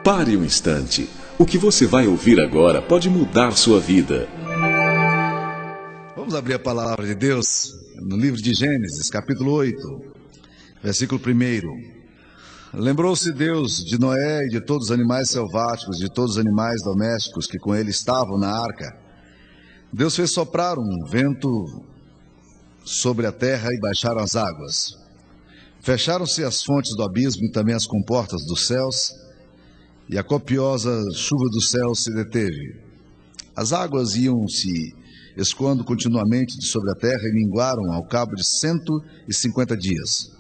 Pare um instante. O que você vai ouvir agora pode mudar sua vida. Vamos abrir a palavra de Deus no livro de Gênesis, capítulo 8, versículo 1. Lembrou-se Deus de Noé e de todos os animais selváticos, de todos os animais domésticos que com ele estavam na arca. Deus fez soprar um vento sobre a terra e baixaram as águas. Fecharam-se as fontes do abismo e também as comportas dos céus, e a copiosa chuva do céu se deteve. As águas iam se escoando continuamente de sobre a terra e minguaram ao cabo de 150 dias.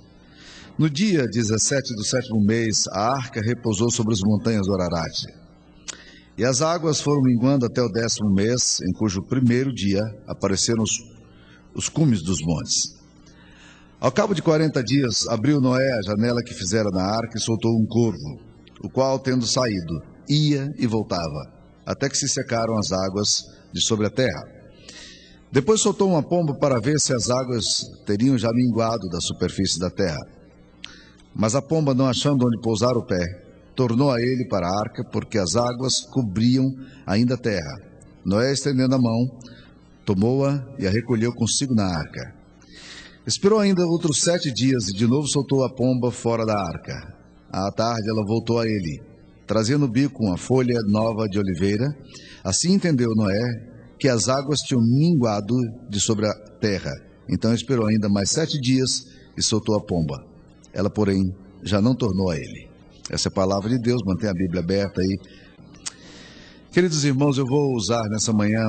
No dia 17 do 7º mês, a arca repousou sobre as montanhas do Ararat. E as águas foram minguando até o 10º mês, em cujo primeiro dia apareceram os cumes dos montes. Ao cabo de 40 dias, abriu Noé a janela que fizera na arca e soltou um corvo, o qual, tendo saído, ia e voltava, até que se secaram as águas de sobre a terra. Depois soltou uma pomba para ver se as águas teriam já minguado da superfície da terra. Mas a pomba, não achando onde pousar o pé, tornou a ele para a arca, porque as águas cobriam ainda a terra. Noé, estendendo a mão, tomou-a e a recolheu consigo na arca. Esperou ainda outros 7 dias e de novo soltou a pomba fora da arca. À tarde ela voltou a ele, trazendo no bico uma folha nova de oliveira. Assim entendeu Noé que as águas tinham minguado de sobre a terra. Então esperou ainda mais 7 dias e soltou a pomba. Ela, porém, já não tornou a ele. Essa é a palavra de Deus, mantenha a Bíblia aberta aí. Queridos irmãos, eu vou usar nessa manhã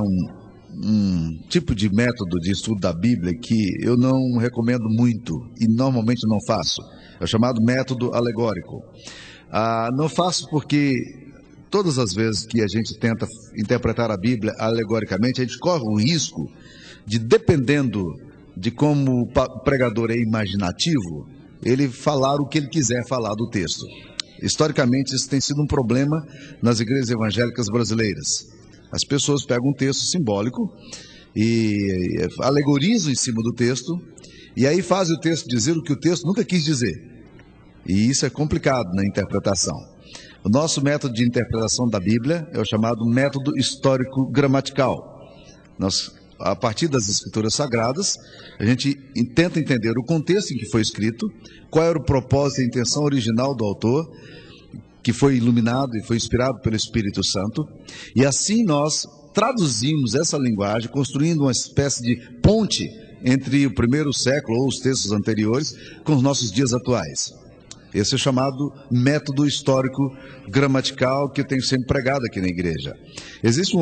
um tipo de método de estudo da Bíblia que eu não recomendo muito e normalmente não faço. É o chamado método alegórico. Não faço porque todas as vezes que a gente tenta interpretar a Bíblia alegoricamente, a gente corre o risco de, dependendo de como o pregador é imaginativo, ele falar o que ele quiser falar do texto. Historicamente, isso tem sido um problema nas igrejas evangélicas brasileiras. As pessoas pegam um texto simbólico e alegorizam em cima do texto, e aí fazem o texto dizer o que o texto nunca quis dizer. E isso é complicado na interpretação. O nosso método de interpretação da Bíblia é o chamado método histórico-gramatical. A partir das escrituras sagradas, a gente tenta entender o contexto em que foi escrito, qual era o propósito e a intenção original do autor, que foi iluminado e foi inspirado pelo Espírito Santo, e assim nós traduzimos essa linguagem, construindo uma espécie de ponte entre o primeiro século ou os textos anteriores com os nossos dias atuais. Esse é o chamado método histórico-gramatical que eu tenho sempre pregado aqui na igreja. Existem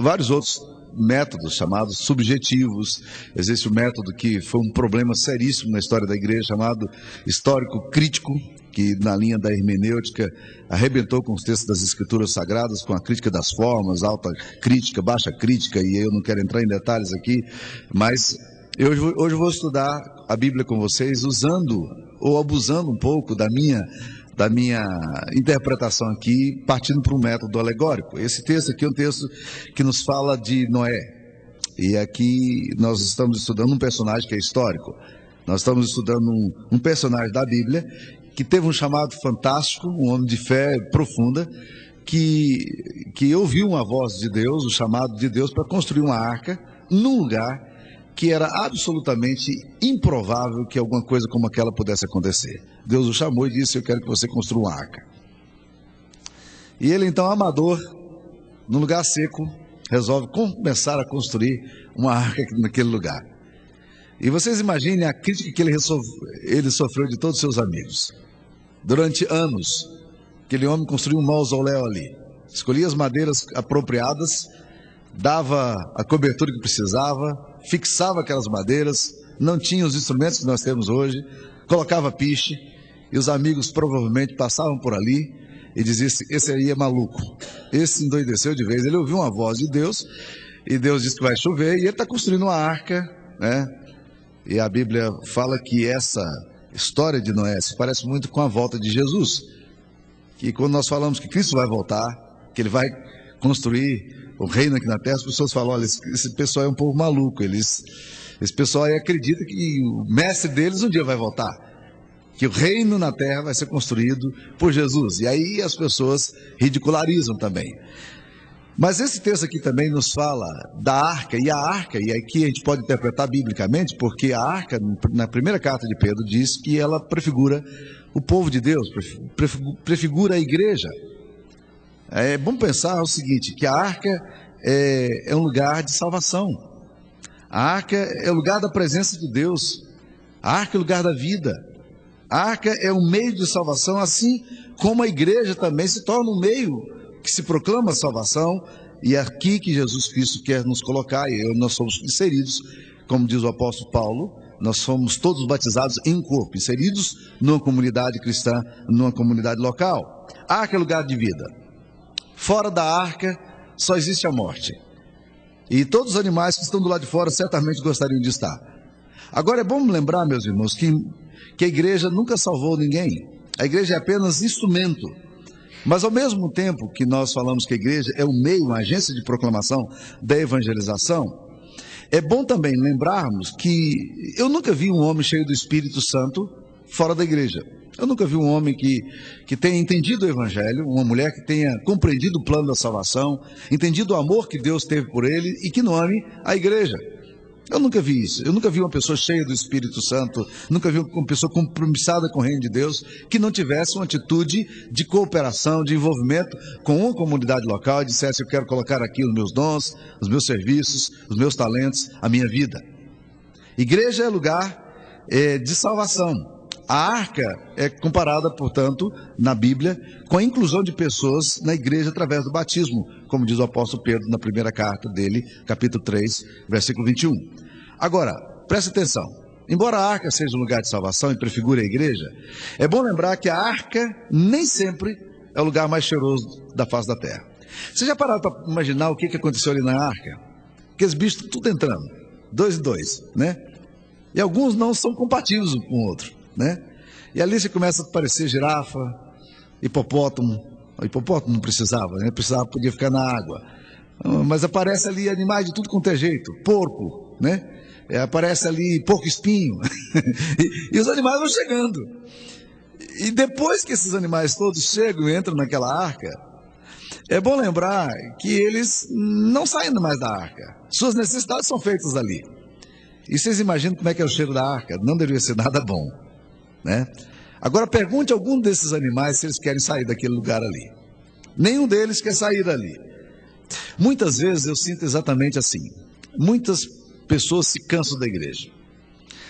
vários outros métodos chamados subjetivos. Existe um método que foi um problema seríssimo na história da igreja, chamado histórico-crítico, que na linha da hermenêutica arrebentou com os textos das escrituras sagradas, com a crítica das formas, alta crítica, baixa crítica, e eu não quero entrar em detalhes aqui, mas hoje eu vou estudar a Bíblia com vocês usando ou abusando um pouco da minha interpretação aqui, partindo para um método alegórico. Esse texto aqui é um texto que nos fala de Noé, e aqui nós estamos estudando um personagem que é histórico. Nós estamos estudando um personagem da Bíblia que teve um chamado fantástico, um homem de fé profunda, que ouviu uma voz de Deus, o chamado de Deus para construir uma arca num lugar que era absolutamente improvável que alguma coisa como aquela pudesse acontecer. Deus o chamou e disse: eu quero que você construa uma arca. E ele então, amador, num lugar seco, resolve começar a construir uma arca naquele lugar. E vocês imaginem a crítica que ele sofreu de todos os seus amigos. Durante anos, aquele homem construiu um mausoléu ali, escolhia as madeiras apropriadas, dava a cobertura que precisava, fixava aquelas madeiras, não tinha os instrumentos que nós temos hoje, colocava piche, e os amigos provavelmente passavam por ali e diziam: esse aí é maluco, esse endoideceu de vez. Ele ouviu uma voz de Deus, e Deus disse que vai chover, e ele está construindo uma arca, né? E a Bíblia fala que essa história de Noé se parece muito com a volta de Jesus, que quando nós falamos que Cristo vai voltar, que ele vai construir o reino aqui na terra, as pessoas falam: olha, esse pessoal é um povo maluco, esse pessoal aí acredita que o mestre deles um dia vai voltar. que o reino na terra vai ser construído por Jesus. E aí as pessoas ridicularizam também. Mas esse texto aqui também nos fala da arca, e aqui a gente pode interpretar biblicamente, porque a arca, na primeira carta de Pedro, diz que ela prefigura o povo de Deus, prefigura a igreja. É bom pensar o seguinte, que a arca é um lugar de salvação. A arca é o lugar da presença de Deus. A arca é o lugar da vida. A arca é um meio de salvação, assim como a igreja também se torna um meio que se proclama a salvação, e é aqui que Jesus Cristo quer nos colocar, e nós somos inseridos, como diz o apóstolo Paulo, nós somos todos batizados em um corpo, inseridos numa comunidade cristã, numa comunidade local. A arca é lugar de vida. Fora da arca só existe a morte. E todos os animais que estão do lado de fora certamente gostariam de estar. Agora é bom lembrar, meus irmãos, que a igreja nunca salvou ninguém. A igreja é apenas instrumento. Mas ao mesmo tempo que nós falamos que a igreja é um meio, uma agência de proclamação da evangelização, é bom também lembrarmos que eu nunca vi um homem cheio do Espírito Santo fora da igreja. Eu nunca vi um homem que tenha entendido o evangelho, uma mulher que tenha compreendido o plano da salvação, entendido o amor que Deus teve por ele e que não ame a igreja. Eu nunca vi isso. Eu nunca vi uma pessoa cheia do Espírito Santo, nunca vi uma pessoa compromissada com o reino de Deus que não tivesse uma atitude de cooperação, de envolvimento com uma comunidade local e dissesse: eu quero colocar aqui os meus dons, os meus serviços, os meus talentos, a minha vida. Igreja é lugar de salvação. A arca é comparada, portanto, na Bíblia, com a inclusão de pessoas na igreja através do batismo, como diz o apóstolo Pedro na primeira carta dele, capítulo 3, versículo 21. Agora, preste atenção, embora a arca seja um lugar de salvação e prefigure a igreja, é bom lembrar que a arca nem sempre é o lugar mais cheiroso da face da terra. Você já parou para imaginar o que aconteceu ali na arca? Aqueles bichos tudo entrando, 2 e 2, né? E alguns não são compatíveis um com o outro, né? E ali você começa a aparecer girafa, hipopótamo. O hipopótamo não precisava, né? Podia ficar na água. Mas aparece ali animais de tudo quanto é jeito, porco, né? Aparece ali porco-espinho. e os animais vão chegando. E depois que esses animais todos chegam e entram naquela arca, é bom lembrar que eles não saem mais da arca. Suas necessidades são feitas ali. E vocês imaginam como é que é o cheiro da arca? Não deveria ser nada bom, né? Agora pergunte a algum desses animais se eles querem sair daquele lugar ali. Nenhum deles quer sair dali. Muitas vezes eu sinto exatamente assim. Muitas pessoas se cansam da igreja.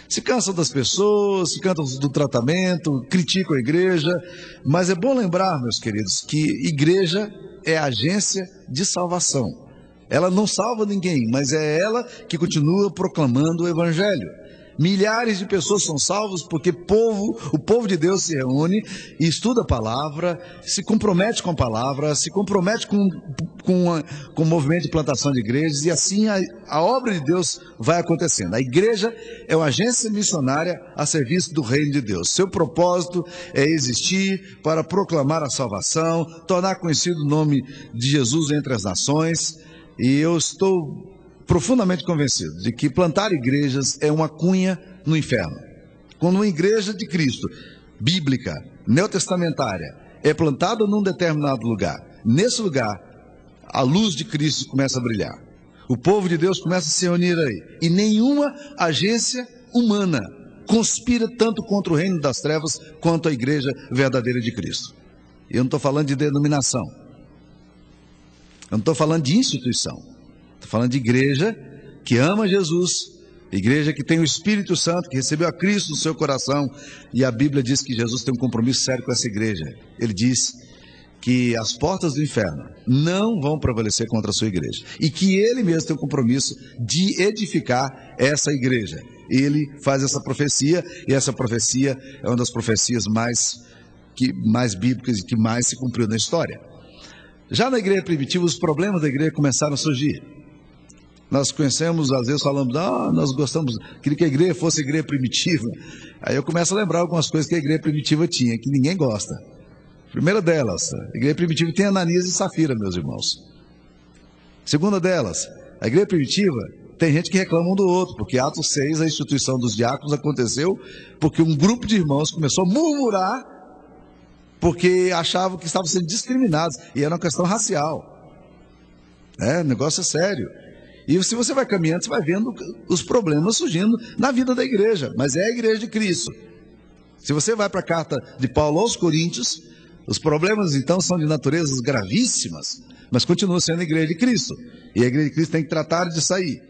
Se cansam das pessoas, se cansam do tratamento, criticam a igreja. Mas é bom lembrar, meus queridos, que igreja é agência de salvação. Ela não salva ninguém, mas é ela que continua proclamando o evangelho. Milhares de pessoas são salvas porque o povo de Deus se reúne e estuda a palavra, se compromete com a palavra, se compromete com o movimento de plantação de igrejas, e assim a obra de Deus vai acontecendo. A igreja é uma agência missionária a serviço do reino de Deus. Seu propósito é existir para proclamar a salvação, tornar conhecido o nome de Jesus entre as nações, e eu estou profundamente convencido de que plantar igrejas é uma cunha no inferno. Quando uma igreja de Cristo, bíblica, neotestamentária, é plantada num determinado lugar, nesse lugar, a luz de Cristo começa a brilhar. O povo de Deus começa a se reunir aí. E nenhuma agência humana conspira tanto contra o reino das trevas quanto a igreja verdadeira de Cristo. Eu não estou falando de denominação. Eu não estou falando de instituição. Estou falando de igreja que ama Jesus, igreja que tem o Espírito Santo, que recebeu a Cristo no seu coração, e a Bíblia diz que Jesus tem um compromisso sério com essa igreja. Ele diz que as portas do inferno não vão prevalecer contra a sua igreja, e que ele mesmo tem um compromisso de edificar essa igreja. Ele faz essa profecia, e essa profecia é uma das profecias mais bíblicas e que mais se cumpriu na história. Já na igreja primitiva, os problemas da igreja começaram a surgir. Nós conhecemos, às vezes falamos, nós gostamos, queria que a igreja fosse a igreja primitiva. Aí eu começo a lembrar algumas coisas que a igreja primitiva tinha, que ninguém gosta. Primeira delas, a igreja primitiva tem Ananias e Safira, meus irmãos. Segunda delas, a igreja primitiva Tem gente que reclama um do outro, porque Atos 6, a instituição dos diáconos aconteceu porque um grupo de irmãos começou a murmurar porque achavam que estavam sendo discriminados, e era uma questão racial. O negócio é sério. E se você vai caminhando, você vai vendo os problemas surgindo na vida da igreja, mas é a igreja de Cristo. Se você vai para a carta de Paulo aos Coríntios, os problemas então são de naturezas gravíssimas, mas continua sendo a igreja de Cristo. E a igreja de Cristo tem que tratar de sair.